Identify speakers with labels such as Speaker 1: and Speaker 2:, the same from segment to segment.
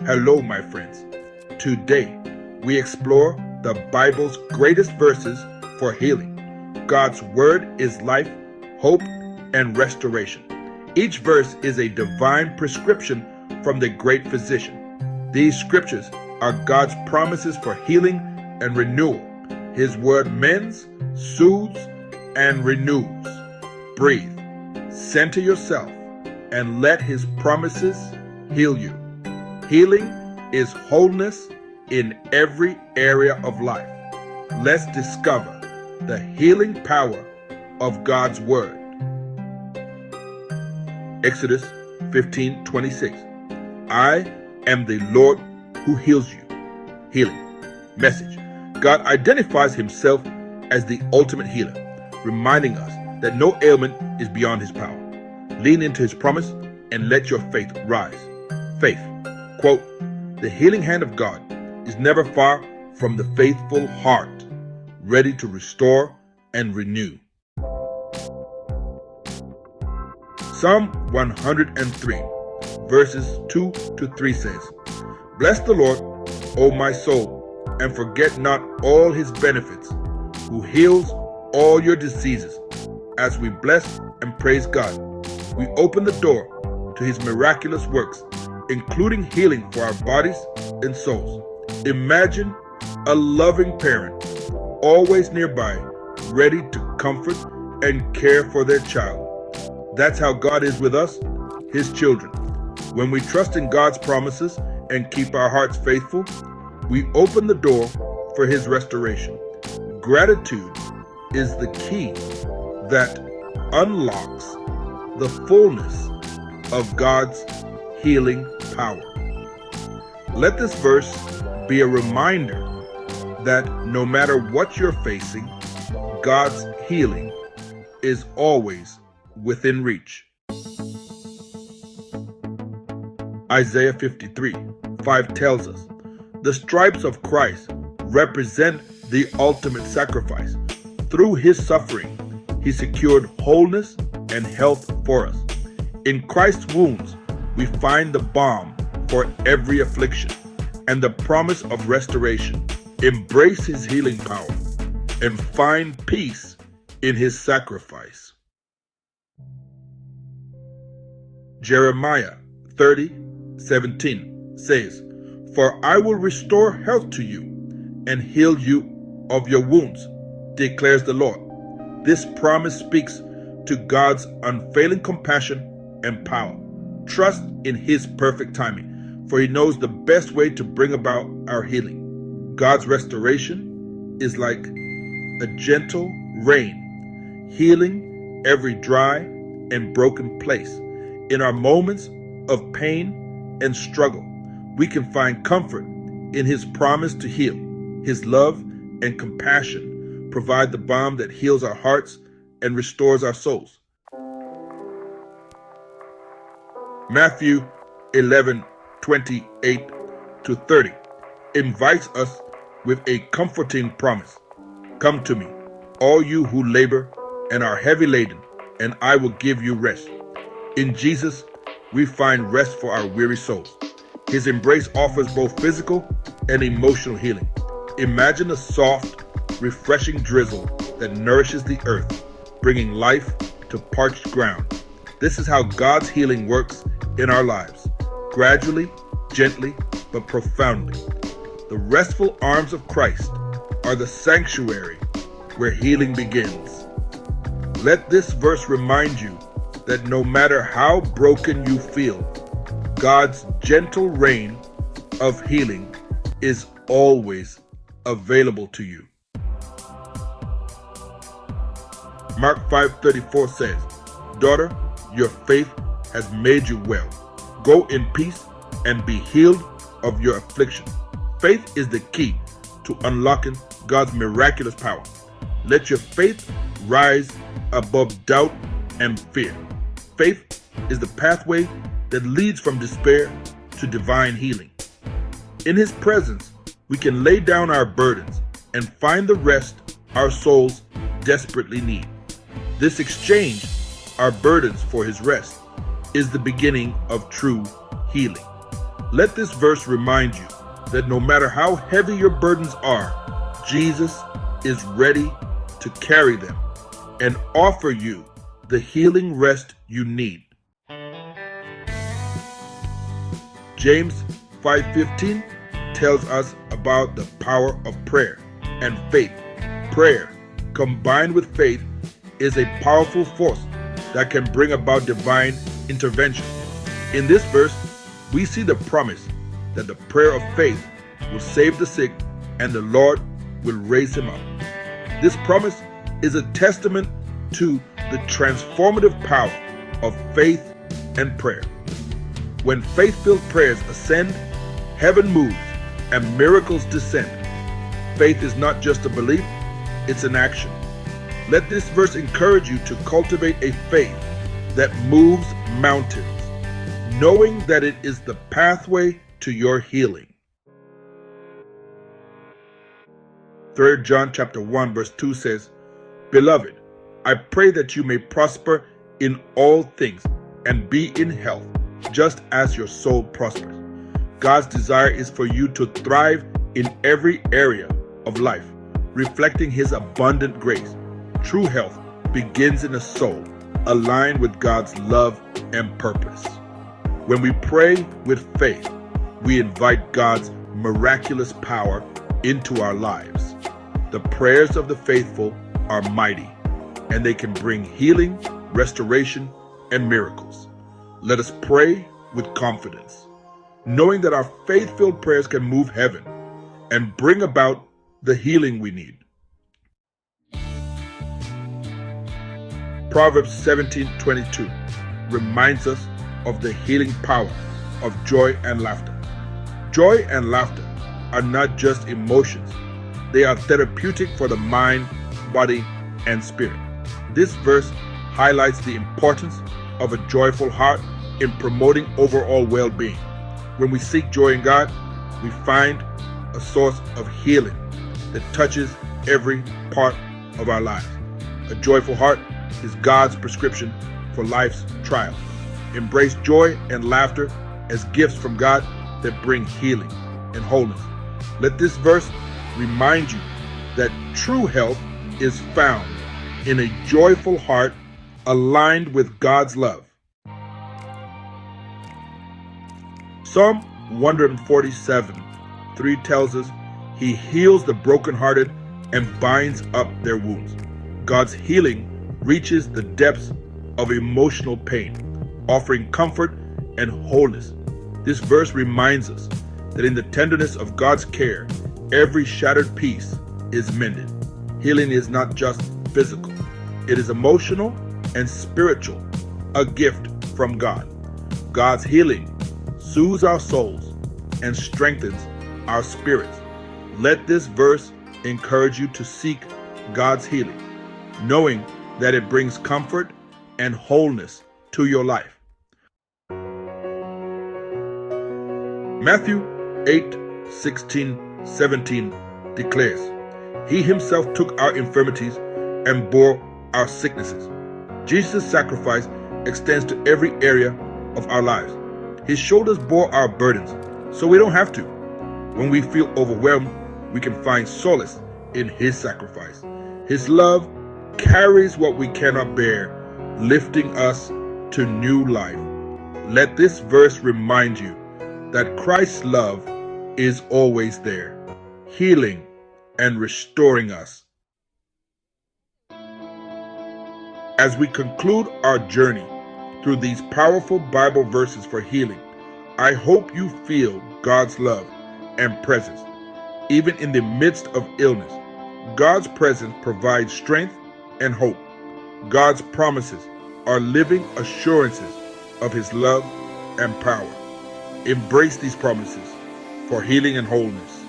Speaker 1: Hello, my friends. Today, we explore the Bible's greatest verses for healing. God's Word is life, hope, and restoration. Each verse is a divine prescription from the great physician. These scriptures are God's promises for healing and renewal. His Word mends, soothes, and renews. Breathe, center yourself, and let His promises heal you. Healing is wholeness in every area of life. Let's discover the healing power of God's Word. Exodus 15:26. I am the Lord who heals you. Healing. Message. God identifies Himself as the ultimate healer, reminding us that no ailment is beyond His power. Lean into His promise and let your faith rise. Faith. Quote, the healing hand of God is never far from the faithful heart, ready to restore and renew. Psalm 103, verses 2 to 3 says, Bless the Lord, O my soul, and forget not all His benefits, who heals all your diseases. As we bless and praise God, we open the door to His miraculous works, including healing for our bodies and souls. Imagine a loving parent, always nearby, ready to comfort and care for their child. That's how God is with us, His children. When we trust in God's promises and keep our hearts faithful, we open the door for His restoration. Gratitude is the key that unlocks the fullness of God's healing power. Let this verse be a reminder that no matter what you're facing, God's healing is always within reach. Isaiah 53:5 tells us, the stripes of Christ represent the ultimate sacrifice. Through His suffering, He secured wholeness and health for us. In Christ's wounds, we find the balm for every affliction and the promise of restoration. Embrace His healing power and find peace in His sacrifice. Jeremiah 30:17 says, For I will restore health to you and heal you of your wounds, declares the Lord. This promise speaks to God's unfailing compassion and power. Trust in His perfect timing, for He knows the best way to bring about our healing. God's restoration is like a gentle rain, healing every dry and broken place. In our moments of pain and struggle, we can find comfort in His promise to heal. His love and compassion provide the balm that heals our hearts and restores our souls. Matthew 11:28-30 invites us with a comforting promise. Come to me, all you who labor and are heavy laden, and I will give you rest. In Jesus, we find rest for our weary souls. His embrace offers both physical and emotional healing. Imagine a soft, refreshing drizzle that nourishes the earth, bringing life to parched ground. This is how God's healing works in our lives, gradually, gently, but profoundly. The restful arms of Christ are the sanctuary where healing begins. Let this verse remind you that no matter how broken you feel, God's gentle rain of healing is always available to you. Mark 5:34 says, Daughter, your faith has made you well. Go in peace and be healed of your affliction. Faith is the key to unlocking God's miraculous power. Let your faith rise above doubt and fear. Faith is the pathway that leads from despair to divine healing. In His presence, we can lay down our burdens and find the rest our souls desperately need. This exchange, our burdens for His rest, is the beginning of true healing. Let this verse remind you that no matter how heavy your burdens are, Jesus is ready to carry them and offer you the healing rest you need. James 5:15 tells us about the power of prayer and faith. Prayer, combined with faith, is a powerful force that can bring about divine intervention. In this verse, we see the promise that the prayer of faith will save the sick and the Lord will raise him up. This promise is a testament to the transformative power of faith and prayer. When faith-filled prayers ascend, heaven moves and miracles descend. Faith is not just a belief, it's an action. Let this verse encourage you to cultivate a faith that moves mountains, knowing that it is the pathway to your healing. 3 John chapter 1 verse 2 says, "Beloved, I pray that you may prosper in all things and be in health, just as your soul prospers." God's desire is for you to thrive in every area of life, reflecting his abundant grace. True health begins in a soul aligned with God's love and purpose. When we pray with faith, we invite God's miraculous power into our lives. The prayers of the faithful are mighty, and they can bring healing, restoration, and miracles. Let us pray with confidence, knowing that our faith-filled prayers can move heaven and bring about the healing we need. Proverbs 17:22 reminds us of the healing power of joy and laughter. Joy and laughter are not just emotions, they are therapeutic for the mind, body, and spirit. This verse highlights the importance of a joyful heart in promoting overall well-being. When we seek joy in God, we find a source of healing that touches every part of our lives. A joyful heart is God's prescription for life's trials. Embrace joy and laughter as gifts from God that bring healing and wholeness. Let this verse remind you that true health is found in a joyful heart aligned with God's love. Psalm 147:3 tells us, "He heals the brokenhearted and binds up their wounds." God's healing reaches the depths of emotional pain, offering comfort and wholeness. This verse reminds us that in the tenderness of God's care, every shattered piece is mended. Healing is not just physical, it is emotional and spiritual, a gift from God. God's healing soothes our souls and strengthens our spirits. Let this verse encourage you to seek God's healing, knowing that it brings comfort and wholeness to your life. Matthew 8:16-17 declares, "He himself took our infirmities and bore our sicknesses." Jesus' sacrifice extends to every area of our lives. His shoulders bore our burdens, so we don't have to. When we feel overwhelmed, we can find solace in his sacrifice. His love carries what we cannot bear, lifting us to new life. Let this verse remind you that Christ's love is always there, healing and restoring us. As we conclude our journey through these powerful Bible verses for healing, I hope you feel God's love and presence. Even in the midst of illness, God's presence provides strength and hope. God's promises are living assurances of his love and power. Embrace these promises for healing and wholeness.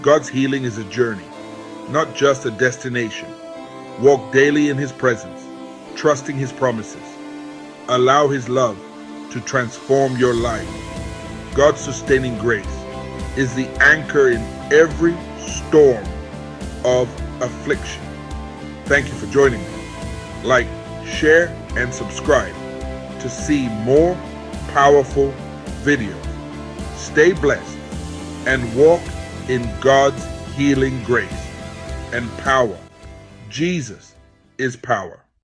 Speaker 1: God's healing is a journey, not just a destination. Walk daily in his presence, trusting his promises. Allow his love to transform your life. God's sustaining grace is the anchor in every storm of affliction. Thank you for joining me. Like, share, and subscribe to see more powerful videos. stay blessed, and walk in God's healing grace and power. Jesus is power.